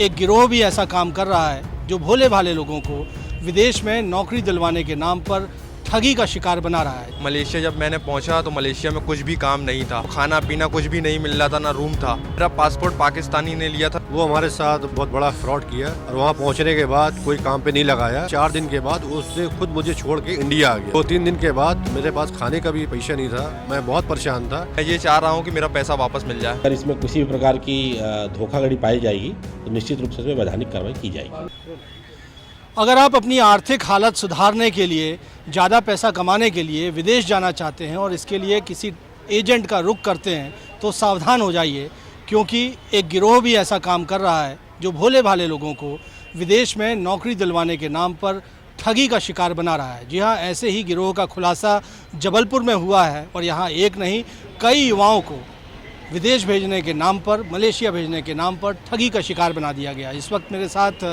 एक गिरोह भी ऐसा काम कर रहा है जो भोले भाले लोगों को विदेश में नौकरी दिलवाने के नाम पर ठगी का शिकार बना रहा है। मलेशिया जब मैंने पहुंचा तो मलेशिया में कुछ भी काम नहीं था, खाना पीना कुछ भी नहीं मिल रहा था, ना रूम था। मेरा पासपोर्ट पाकिस्तानी ने लिया था। वो हमारे साथ बहुत बड़ा फ्रॉड किया और वहाँ पहुँचने के बाद कोई काम पे नहीं लगाया। 4 दिन के बाद उसने खुद मुझे छोड़ के इंडिया आ गया। 2-3 दिन के बाद मेरे पास खाने का भी पैसा नहीं था, मैं बहुत परेशान था। मैं ये चाह रहा हूँ कि मेरा पैसा वापस मिल जाए। अगर इसमें किसी भी प्रकार की धोखाधड़ी पाई जाएगी तो निश्चित रूप से इसमें वैधानिक कार्रवाई की जाएगी। अगर आप अपनी आर्थिक हालत सुधारने के लिए, ज़्यादा पैसा कमाने के लिए विदेश जाना चाहते हैं और इसके लिए किसी एजेंट का रुख करते हैं तो सावधान हो जाइए, क्योंकि एक गिरोह भी ऐसा काम कर रहा है जो भोले भाले लोगों को विदेश में नौकरी दिलवाने के नाम पर ठगी का शिकार बना रहा है। जी हाँ, ऐसे ही गिरोह का खुलासा जबलपुर में हुआ है और यहाँ एक नहीं कई युवाओं को विदेश भेजने के नाम पर, मलेशिया भेजने के नाम पर ठगी का शिकार बना दिया गया। इस वक्त मेरे साथ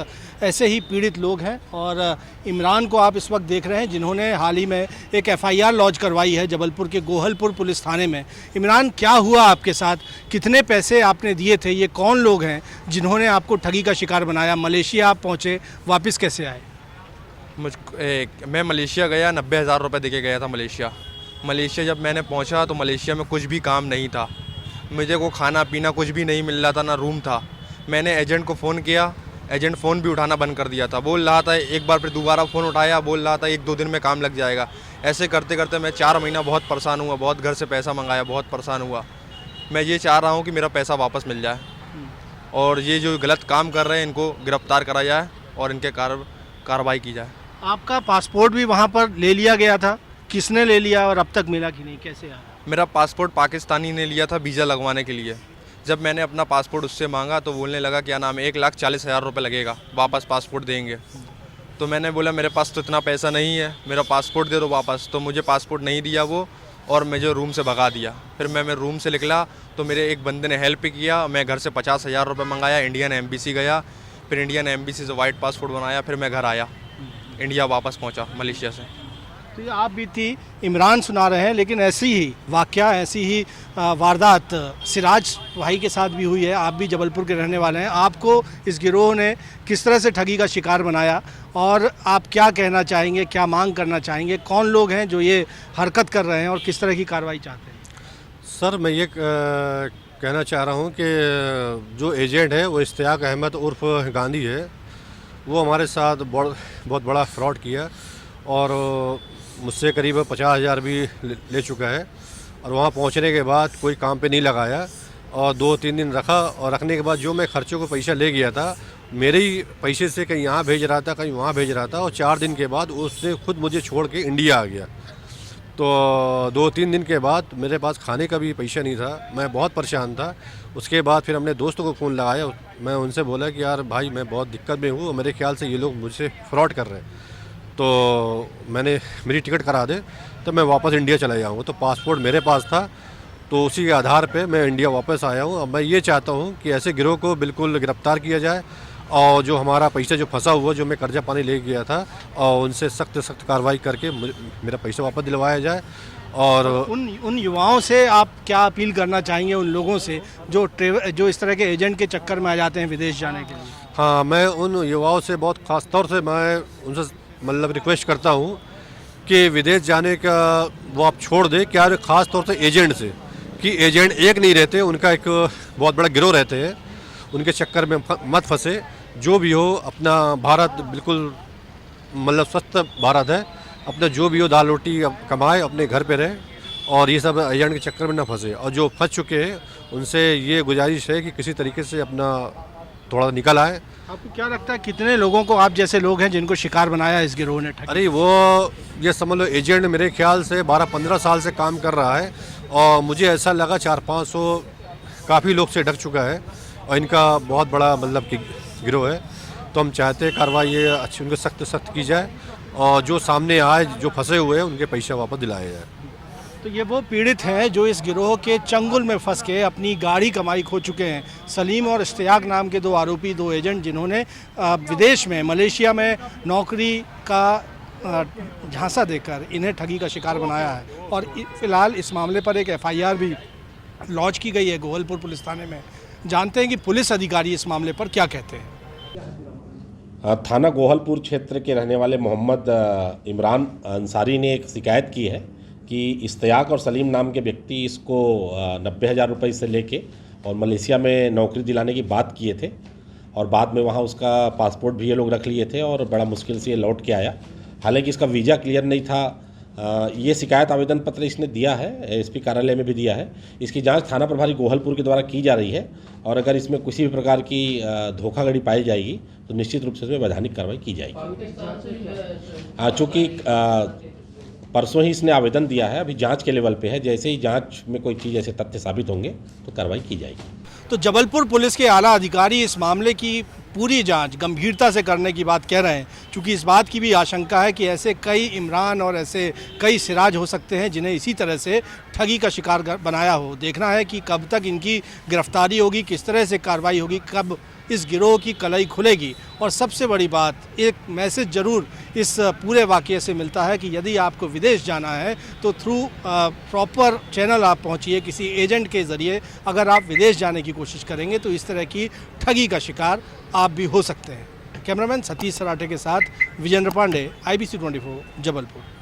ऐसे ही पीड़ित लोग हैं और इमरान को आप इस वक्त देख रहे हैं, जिन्होंने हाल ही में एक FIR लॉन्च करवाई है जबलपुर के गोहलपुर पुलिस थाने में। इमरान, क्या हुआ आपके साथ? कितने पैसे आपने दिए थे? ये कौन लोग हैं जिन्होंने आपको ठगी का शिकार बनाया? मलेशिया आप पहुँचे, वापस कैसे आए? मैं मलेशिया गया, 90,000 रुपये दे के गया था मलेशिया जब मैंने पहुँचा तो मलेशिया में कुछ भी काम नहीं था। मुझे को खाना पीना कुछ भी नहीं मिल रहा था, ना रूम था। मैंने एजेंट को फ़ोन किया, एजेंट फ़ोन भी उठाना बंद कर दिया था। बोल रहा था एक बार, फिर दोबारा फ़ोन उठाया, बोल रहा था 1-2 दिन में काम लग जाएगा। ऐसे करते करते मैं 4 महीना बहुत परेशान हुआ, बहुत घर से पैसा मंगाया, बहुत परेशान हुआ। मैं ये चाह रहा हूँ कि मेरा पैसा वापस मिल जाए और ये जो गलत काम कर रहे हैं इनको गिरफ्तार करा जाए और इनके कार्रवाई की जाए। आपका पासपोर्ट भी वहाँ पर ले लिया गया था, किसने ले लिया और अब तक मिला कि नहीं, कैसे आया? मेरा पासपोर्ट पाकिस्तानी ने लिया था वीज़ा लगवाने के लिए। जब मैंने अपना पासपोर्ट उससे मांगा तो बोलने लगा क्या नाम है 1,40,000 रुपये लगेगा, वापस पासपोर्ट देंगे। तो मैंने बोला मेरे पास तो इतना पैसा नहीं है, मेरा पासपोर्ट दे दो वापस। तो मुझे पासपोर्ट नहीं दिया वो और मुझे रूम से भगा दिया। फिर मैं रूम से निकला तो मेरे एक बंदे ने हेल्प किया। मैं घर से 50,000 रुपये मंगाया, इंडियन एम्बेसी गया, फिर इंडियन एम्बेसी से वाइट पासपोर्ट बनाया, फिर मैं घर आया, इंडिया वापस पहुँचा मलेशिया से। तो ये आप बीती इमरान सुना रहे हैं, लेकिन ऐसी ही वाकया, ऐसी ही वारदात सिराज भाई के साथ भी हुई है। आप भी जबलपुर के रहने वाले हैं। आपको इस गिरोह ने किस तरह से ठगी का शिकार बनाया और आप क्या कहना चाहेंगे, क्या मांग करना चाहेंगे? कौन लोग हैं जो ये हरकत कर रहे हैं और किस तरह की कार्रवाई चाहते हैं? सर, मैं ये कहना चाह रहा हूँ कि जो एजेंट है वो इश्तियाक अहमद उर्फ गांधी है। वो हमारे साथ बहुत बड़ा फ्रॉड किया और मुझसे करीब 50,000 भी ले चुका है और वहाँ पहुँचने के बाद कोई काम पे नहीं लगाया और 2-3 दिन रखा और रखने के बाद जो मैं खर्चों को पैसा ले गया था, मेरे ही पैसे से कहीं यहाँ भेज रहा था, कहीं वहाँ भेज रहा था और 4 दिन के बाद उसने खुद मुझे छोड़ के इंडिया आ गया। तो 2-3 दिन के बाद मेरे पास खाने का भी पैसा नहीं था, मैं बहुत परेशान था। उसके बाद फिर हमने दोस्तों को फ़ोन लगाया। मैं उनसे बोला कि यार भाई, मैं बहुत दिक्कत में हूँ और मेरे ख्याल से ये लोग मुझसे फ्रॉड कर रहे हैं, तो मेरी टिकट करा दे तो मैं वापस इंडिया चला जाऊँगा। तो पासपोर्ट मेरे पास था, तो उसी के आधार पे मैं इंडिया वापस आया हूँ। अब मैं ये चाहता हूँ कि ऐसे गिरोह को बिल्कुल गिरफ्तार किया जाए और जो हमारा पैसा जो फंसा हुआ, जो मैं कर्जा पानी ले गया था, और उनसे सख्त कार्रवाई करके मेरा पैसा वापस दिलवाया जाए। और उन युवाओं से आप क्या अपील करना चाहेंगे, उन लोगों से जो इस तरह के एजेंट के चक्कर में आ जाते हैं विदेश जाने के लिए? हाँ, मैं उन युवाओं से बहुत ख़ास तौर से मैं उनसे मतलब रिक्वेस्ट करता हूँ कि विदेश जाने का वो आप छोड़ दें। क्या ख़ास तौर से एजेंट से, कि एजेंट एक नहीं रहते, उनका एक बहुत बड़ा गिरोह रहते हैं, उनके चक्कर में मत फंसे। जो भी हो, अपना भारत बिल्कुल मतलब स्वस्थ भारत है, अपना जो भी हो दाल रोटी कमाए, अपने घर पे रहे और ये सब एजेंट के चक्कर में ना फंसे। और जो फंस चुके हैं उनसे ये गुजारिश है कि किसी तरीके से अपना थोड़ा निकल आए। आपको क्या लगता है कितने लोगों को, आप जैसे लोग हैं जिनको शिकार बनाया इस गिरोह ने? अरे वो ये समझ लो एजेंट मेरे ख्याल से 12-15 साल से काम कर रहा है और मुझे ऐसा लगा 400-500 काफ़ी लोग से ढक चुका है और इनका बहुत बड़ा मतलब कि गिरोह है। तो हम चाहते हैं कार्रवाई ये अच्छी, उनको सख्त की जाए और जो सामने आए, जो फंसे हुए हैं, उनके पैसा वापस दिलाया जाए। तो ये वो पीड़ित हैं जो इस गिरोह के चंगुल में फंस के अपनी गाड़ी कमाई खो चुके हैं। सलीम और इश्तियाक नाम के 2 आरोपी, 2 एजेंट, जिन्होंने विदेश में, मलेशिया में नौकरी का झांसा देकर इन्हें ठगी का शिकार बनाया है। और फिलहाल इस मामले पर एक FIR भी लॉन्च की गई है गोहलपुर पुलिस थाने में। जानते हैं कि पुलिस अधिकारी इस मामले पर क्या कहते हैं। थाना गोहलपुर क्षेत्र के रहने वाले मोहम्मद इमरान अंसारी ने एक शिकायत की है कि इश्तियाक और सलीम नाम के व्यक्ति इसको 90,000 रुपये से लेके और मलेशिया में नौकरी दिलाने की बात किए थे और बाद में वहाँ उसका पासपोर्ट भी ये लोग रख लिए थे और बड़ा मुश्किल से ये लौट के आया। हालांकि इसका वीज़ा क्लियर नहीं था। ये शिकायत आवेदन पत्र इसने दिया है, एसपी कार्यालय में भी दिया है। इसकी जांच थाना प्रभारी गोहलपुर के द्वारा की जा रही है और अगर इसमें किसी भी प्रकार की धोखाधड़ी पाई जाएगी तो निश्चित रूप से इसमें वैधानिक कार्रवाई की जाएगी। चूँकि परसों ही इसने आवेदन दिया है, अभी जांच के लेवल पे है। जैसे ही जांच में कोई चीज़ ऐसे तथ्य साबित होंगे तो कार्रवाई की जाएगी। तो जबलपुर पुलिस के आला अधिकारी इस मामले की पूरी जांच गंभीरता से करने की बात कह रहे हैं, क्योंकि इस बात की भी आशंका है कि ऐसे कई इमरान और ऐसे कई सिराज हो सकते हैं जिन्हें इसी तरह से ठगी का शिकार बनाया हो। देखना है कि कब तक इनकी गिरफ्तारी होगी, किस तरह से कार्रवाई होगी, कब इस गिरोह की कलई खुलेगी। और सबसे बड़ी बात, एक मैसेज ज़रूर इस पूरे वाक़ये से मिलता है कि यदि आपको विदेश जाना है तो थ्रू प्रॉपर चैनल आप पहुंचिए, किसी एजेंट के ज़रिए अगर आप विदेश जाने की कोशिश करेंगे तो इस तरह की ठगी का शिकार आप भी हो सकते हैं। कैमरामैन सतीश सराठे के साथ विजेंद्र पांडे, IBC 24 जबलपुर।